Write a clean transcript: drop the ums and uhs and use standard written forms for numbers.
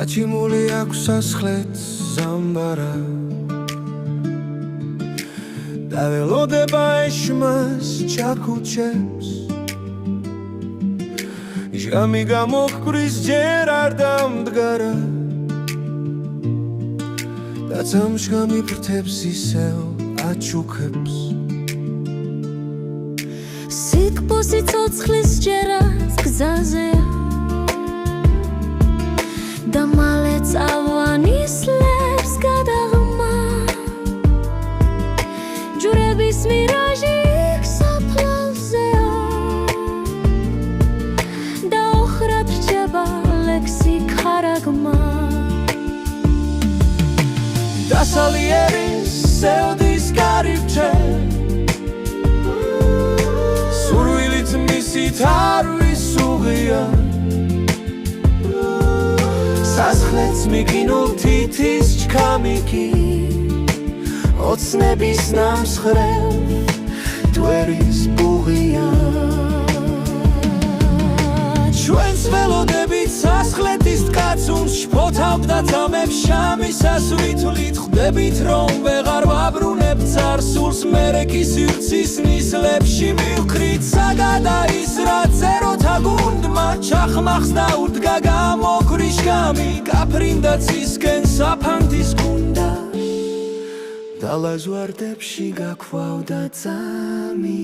გაჩიმული აქვს სასხლეთ ზამბარა და ველოდება ეშმას ჩაქუჩებს ჟამი გამოჰკვრის ჯერ არ დამდგარა და წამშგამი ფრთებს ისევ აჩუქებს სიკბოსი ცოცხლის ჯერაც გზაზეა და მალე წავანისლებს გადაღმა ჯურების მირაჟი საფლავზეა და ოხრად რჩება ლექსიკარაგმა დასალიერის სევდის კარიბჭე სურვილით მისით არ ვისუღია სასხლეთს მიგინულ თითის ჩქამიკი ოცნების ნამსხრევ დვერის ბუღია ჩვენს ველოდებით სასხლეთის tkაცუნს შფოთავდა წამებს შამის ასვითვლით ხვდებით რომ ვეღარ ვაბრუნებ წარსულს მერე კი სივრცის ნისლებში მივკრით საგადაისრა წეროთა გუნდმა ჩახმახსდა უდგა გამოქვრის გამი გაფრინდა ცისკენ საფანთის გუნდა და ლაზვარდებში გაქვავდა წამი